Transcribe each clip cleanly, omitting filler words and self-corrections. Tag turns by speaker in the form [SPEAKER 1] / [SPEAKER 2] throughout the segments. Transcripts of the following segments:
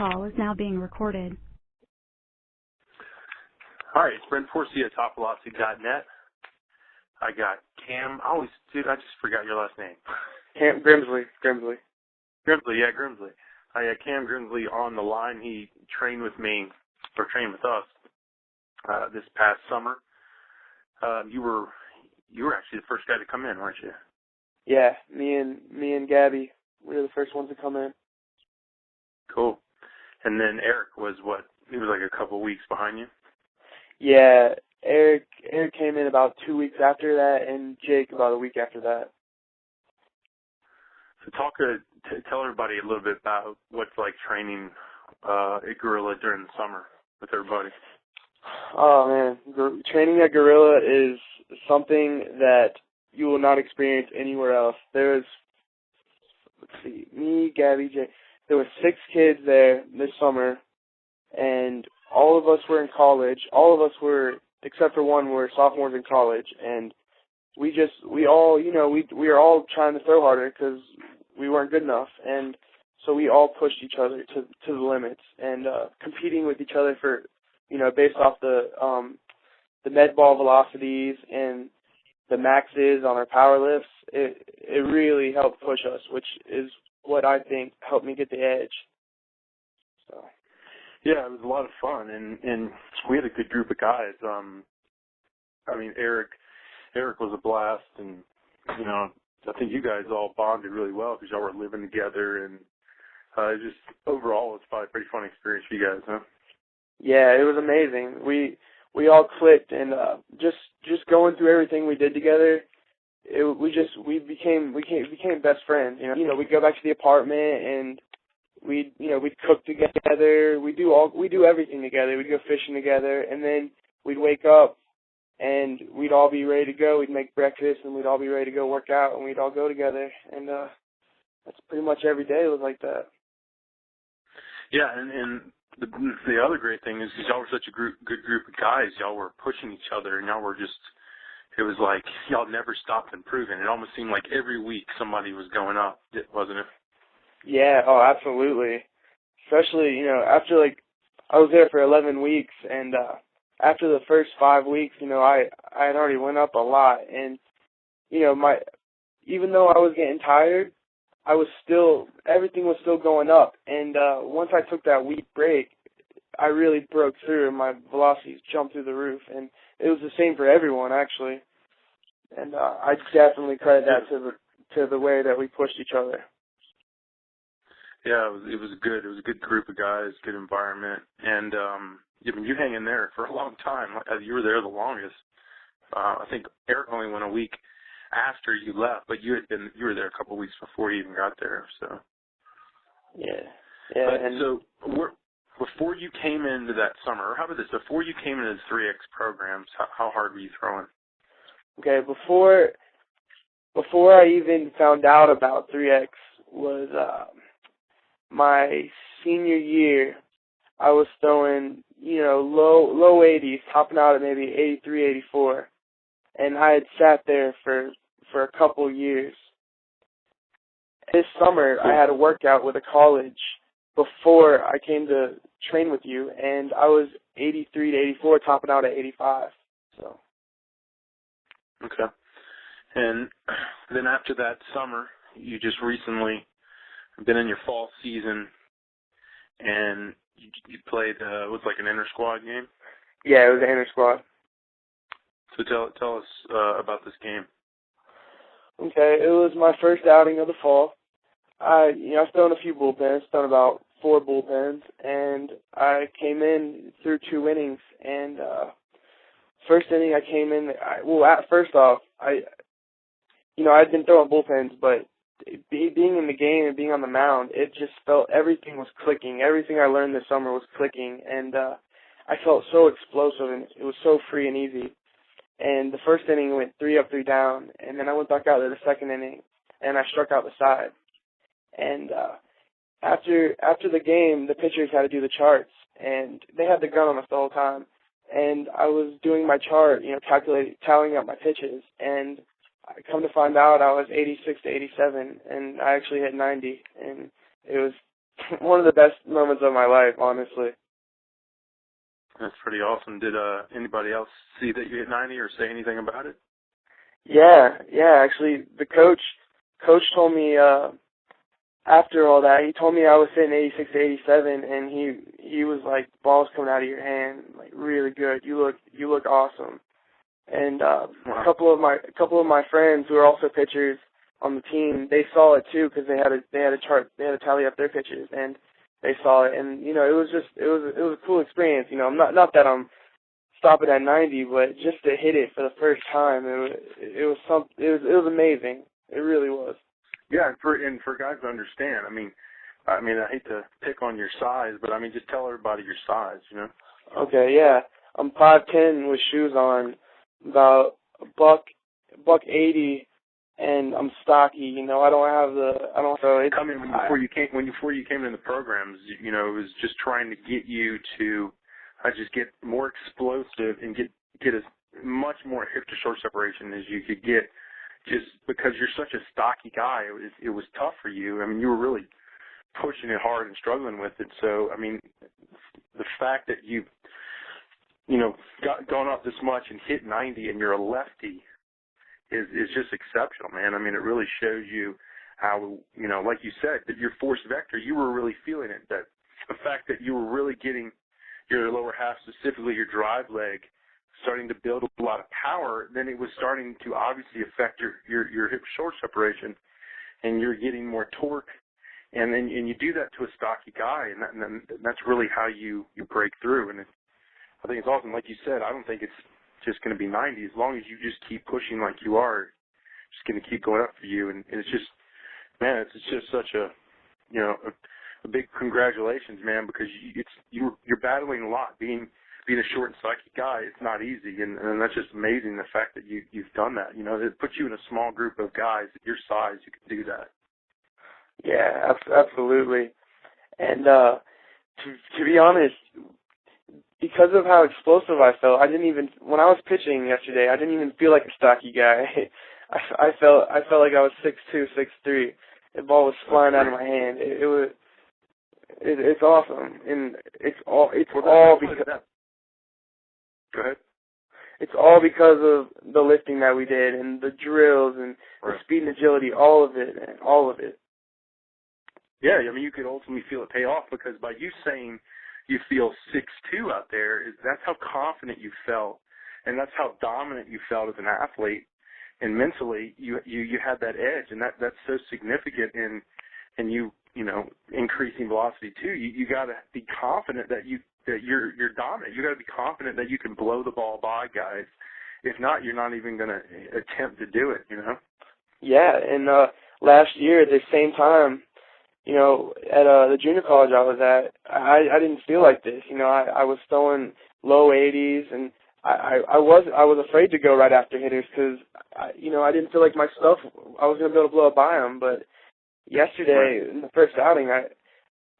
[SPEAKER 1] call is now being recorded.
[SPEAKER 2] All right, it's Brent Forsey at TopVelocity.net. I got Cam. I just forgot your last name.
[SPEAKER 3] Grimsley.
[SPEAKER 2] Grimsley. I got Cam Grimsley on the line. He trained with me, or trained with us, this past summer. You were actually the first guy to come in, weren't you?
[SPEAKER 3] Yeah, me and Gabby, we were the first ones to come in.
[SPEAKER 2] Cool. And then Eric was he was like a couple weeks behind you?
[SPEAKER 3] Yeah, Eric came in about 2 weeks after that, and Jake about a week after that.
[SPEAKER 2] So tell everybody a little bit about what's like training at Gorilla during the summer with everybody.
[SPEAKER 3] Oh man, training at Gorilla is something that you will not experience anywhere else. There's, me, Gabby, Jake. There were 6 kids there this summer, and all of us were in college. All of us were, except for one, were sophomores in college, and we were all trying to throw harder because we weren't good enough, and so we all pushed each other to the limits, and competing with each other for, based off the med ball velocities and the maxes on our power lifts, it really helped push us, which is what I think helped me get the edge. So.
[SPEAKER 2] Yeah, it was a lot of fun, and we had a good group of guys. Eric was a blast, and I think you guys all bonded really well because y'all were living together, and just overall, it's probably a pretty fun experience for you guys, huh?
[SPEAKER 3] Yeah, it was amazing. We all clicked, and just going through everything we did together, we became best friends. We'd go back to the apartment, and we'd cook together. We do everything together. We'd go fishing together, and then we'd wake up, and we'd all be ready to go. We'd make breakfast, and we'd all be ready to go work out, and we'd all go together. And that's pretty much every day was like that.
[SPEAKER 2] Yeah, and the other great thing is because y'all were such a good group of guys, y'all were pushing each other, and y'all were it was like y'all never stopped improving. It almost seemed like every week somebody was going up, wasn't it?
[SPEAKER 3] Yeah, oh, absolutely. Especially, after I was there for 11 weeks, and after the first 5 weeks, I had already went up a lot, and even though I was getting tired, everything was still going up, and once I took that week break, I really broke through, and my velocities jumped through the roof, and it was the same for everyone, actually, and I definitely credit that to the way that we pushed each other.
[SPEAKER 2] Yeah, it was a good group of guys, good environment, and you hang in there for a long time. You were there the longest. I think Eric only went a week after you left, but you were there a couple of weeks before you even got there. So
[SPEAKER 3] yeah.
[SPEAKER 2] So before you came into that summer, or how about this? Before you came into the 3X programs, how hard were you throwing?
[SPEAKER 3] Okay, before I even found out about 3X was my senior year. I was throwing, low 80s, topping out at maybe 83, 84. And I had sat there for a couple years. This summer, I had a workout with a college before I came to train with you, and I was 83 to 84, topping out at 85. So.
[SPEAKER 2] Okay. And then after that summer, you just recently been in your fall season, and you played, was like an inter-squad game?
[SPEAKER 3] Yeah, it was an inter-squad.
[SPEAKER 2] So tell us about this game.
[SPEAKER 3] Okay, it was my first outing of the fall. I've thrown a few bullpens, thrown about 4 bullpens, and I came in through 2 innings. And first inning, I came in. First off, I'd been throwing bullpens, but being in the game and being on the mound, it just felt everything was clicking. Everything I learned this summer was clicking, and I felt so explosive, and it was so free and easy. And the first inning went 3 up, 3 down, and then I went back out there the second inning, and I struck out the side. And after the game, the pitchers had to do the charts, and they had the gun on us the whole time. And I was doing my chart, tallying up my pitches, and I come to find out I was 86 to 87, and I actually hit 90, and it was one of the best moments of my life, honestly.
[SPEAKER 2] That's pretty awesome. Did anybody else see that you hit 90 or say anything about it?
[SPEAKER 3] Yeah. Actually, the coach told me after all that, he told me I was hitting 86 to 87, and he was like, "Ball's coming out of your hand, like really good. You look awesome." And
[SPEAKER 2] Wow.
[SPEAKER 3] a couple of my friends who are also pitchers on the team, they saw it too because they had a chart, they had to tally up their pitches, and they saw it, and it was a cool experience. Not that I'm stopping at 90, but just to hit it for the first time, it was amazing. It really was.
[SPEAKER 2] Yeah, and for guys to understand, I mean, I hate to pick on your size, but I mean, just tell everybody your size,
[SPEAKER 3] Okay, yeah, I'm 5'10" with shoes on, about buck 80, and I'm stocky. I don't have So it's
[SPEAKER 2] before you came in the programs, it was just trying to get you to just get more explosive and get as much more hip to short separation as you could get. Just because you're such a stocky guy, it was tough for you. I mean, you were really pushing it hard and struggling with it. So, I mean, the fact that you've, gone up this much and hit 90 and you're a lefty is just exceptional, man. I mean, it really shows you how, like you said, that your force vector, you were really feeling it. That the fact that you were really getting your lower half, specifically your drive leg, starting to build a lot of power, then it was starting to obviously affect your hip short separation, and you're getting more torque, and you do that to a stocky guy, and that's really how you break through. And I think it's awesome. Like you said, I don't think it's just going to be 90. As long as you just keep pushing like you are, it's just going to keep going up for you. And it's just, man, it's just such a big congratulations, man, because you're battling a lot. Being a short and stocky guy, it's not easy, and that's just amazing, the fact that you've done that. It puts you in a small group of guys at your size who can do that.
[SPEAKER 3] Yeah, absolutely. And to be honest, because of how explosive I felt, when I was pitching yesterday, I didn't even feel like a stocky guy. I felt like I was 6'2", 6'3". The ball was flying out of my hand. It's awesome, and it's all because.
[SPEAKER 2] Go ahead.
[SPEAKER 3] It's all because of the lifting that we did and the drills and the speed and agility, all of it.
[SPEAKER 2] Yeah, I mean, you could ultimately feel it pay off, because by you saying you feel 6'2" out there, that's how confident you felt, and that's how dominant you felt as an athlete, and mentally you had that edge, and that's so significant in you increasing velocity too. You got to be confident that you're dominant. You got to be confident that you can blow the ball by guys. If not, you're not even going to attempt to do it.
[SPEAKER 3] Yeah, and last year at the same time, at the junior college I was at, I didn't feel like this. I was throwing low 80s, and I was afraid to go right after hitters because I didn't feel like my stuff, I was going to be able to blow it by them. But yesterday in the first outing,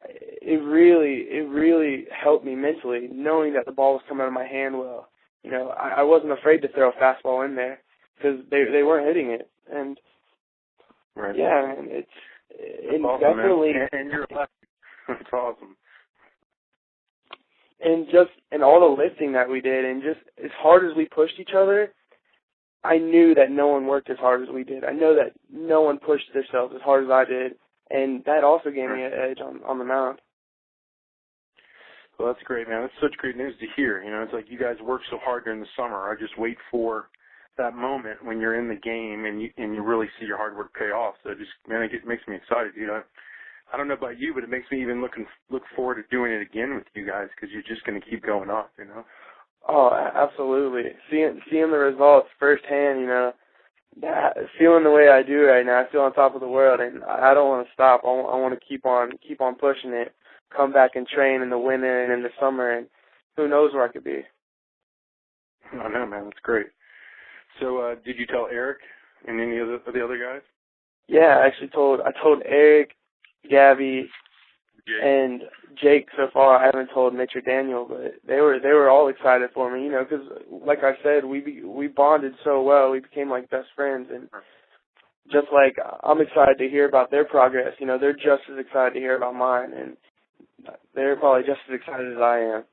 [SPEAKER 3] it really helped me mentally, knowing that the ball was coming out of my hand well. I wasn't afraid to throw a fastball in there because they weren't hitting it, and yeah, and it's
[SPEAKER 2] awesome,
[SPEAKER 3] definitely,
[SPEAKER 2] man. And you're left. That's awesome.
[SPEAKER 3] And all the lifting that we did, and just as hard as we pushed each other, I knew that no one worked as hard as we did. I know that no one pushed themselves as hard as I did, and that also gave me an edge on the mound.
[SPEAKER 2] Well, that's great, man. That's such great news to hear. It's like you guys work so hard during the summer. I just wait for that moment when you're in the game and you really see your hard work pay off. So it makes me excited. I don't know about you, but it makes me even look forward to doing it again with you guys, because you're just going to keep going up.
[SPEAKER 3] Oh, absolutely. Seeing the results firsthand, feeling the way I do right now, I feel on top of the world, and I don't want to stop. I want to keep on pushing it, come back and train in the winter and in the summer, and who knows where I could be.
[SPEAKER 2] I know, man. That's great. So did you tell Eric and any of the other guys?
[SPEAKER 3] Yeah, I told Eric, Gabby,
[SPEAKER 2] Jake.
[SPEAKER 3] And Jake so far. I haven't told Mitch or Daniel, but they were all excited for me, because like I said, we bonded so well. We became like best friends, and just like I'm excited to hear about their progress, you know, they're just as excited to hear about mine, and they're probably just as excited as I am.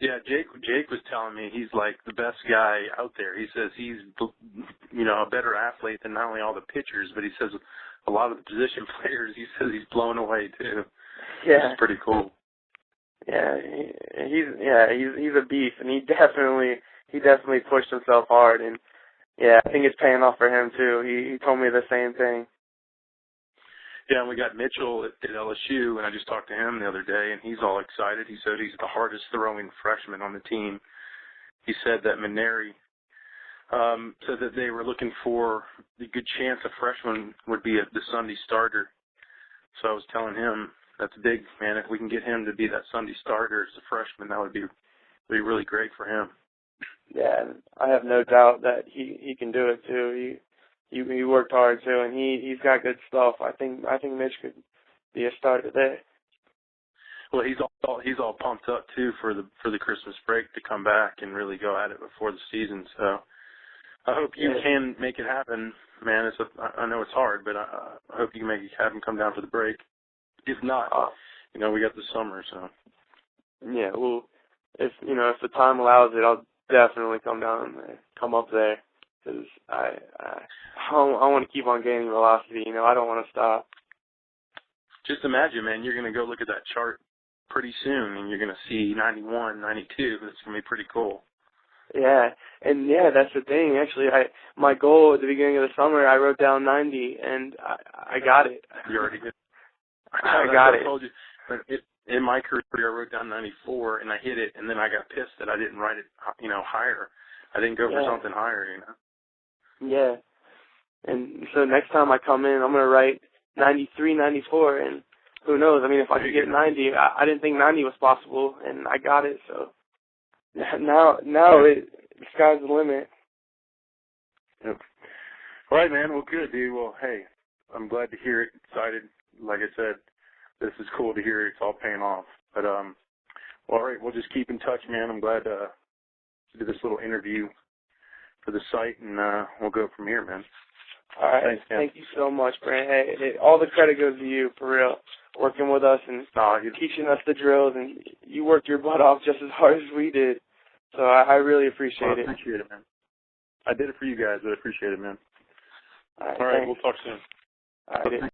[SPEAKER 2] Yeah, Jake was telling me he's like the best guy out there. He says he's, you know, a better athlete than not only all the pitchers, but he says a lot of the position players, he says he's blown away too.
[SPEAKER 3] Yeah.
[SPEAKER 2] It's pretty cool.
[SPEAKER 3] Yeah, he's a beast, and he definitely pushed himself hard, and yeah, I think it's paying off for him too. He told me the same thing.
[SPEAKER 2] Yeah, and we got Mitchell at LSU, and I just talked to him the other day, and he's all excited. He said he's the hardest throwing freshman on the team. He said that Maneri said that they were looking for the good chance a freshman would be the Sunday starter. So I was telling him that's big, man. If we can get him to be that Sunday starter as a freshman, that would be really great for him.
[SPEAKER 3] Yeah, I have no doubt that he can do it too. He worked hard too, and he's got good stuff. I think Mitch could be a starter there.
[SPEAKER 2] Well, he's all pumped up too for the Christmas break to come back and really go at it before the season. So I hope you can make it happen, man. I know it's hard, but I hope you can make it happen. Come down for the break. If not, you know, we got the summer. So
[SPEAKER 3] yeah, well, if the time allows it, I'll definitely come up there, because I want to keep on gaining velocity. You know, I don't want to stop.
[SPEAKER 2] Just imagine, man, you're going to go look at that chart pretty soon, and you're going to see 91, 92. That's going to be pretty cool.
[SPEAKER 3] Yeah, and yeah, that's the thing. Actually, my goal at the beginning of the summer, I wrote down 90, and I got it.
[SPEAKER 2] You already did.
[SPEAKER 3] I got it.
[SPEAKER 2] I told you, but in my career, I wrote down 94, and I hit it, and then I got pissed that I didn't write it, you know, higher. I didn't go for something higher, you know.
[SPEAKER 3] Yeah, and so next time I come in, I'm going to write 93, 94, and who knows? I mean, if I could get 90, I didn't think 90 was possible, and I got it. So now the sky's the limit.
[SPEAKER 2] Yep. All right, man. Well, good, dude. Well, hey, I'm glad to hear it. Excited. Like I said, this is cool to hear it's all paying off. But well, all right, we'll just keep in touch, man. I'm glad to do this little interview for the site, and we'll go from here, man.
[SPEAKER 3] All right.
[SPEAKER 2] Thanks, man.
[SPEAKER 3] Thank you so much, Brent. Hey, all the credit goes to you, for real, working with us and teaching us the drills, and you worked your butt off just as hard as we did. So I really appreciate it.
[SPEAKER 2] I appreciate it, man. I did it for you guys, but I appreciate it, man.
[SPEAKER 3] All right,
[SPEAKER 2] We'll talk soon.
[SPEAKER 3] All right.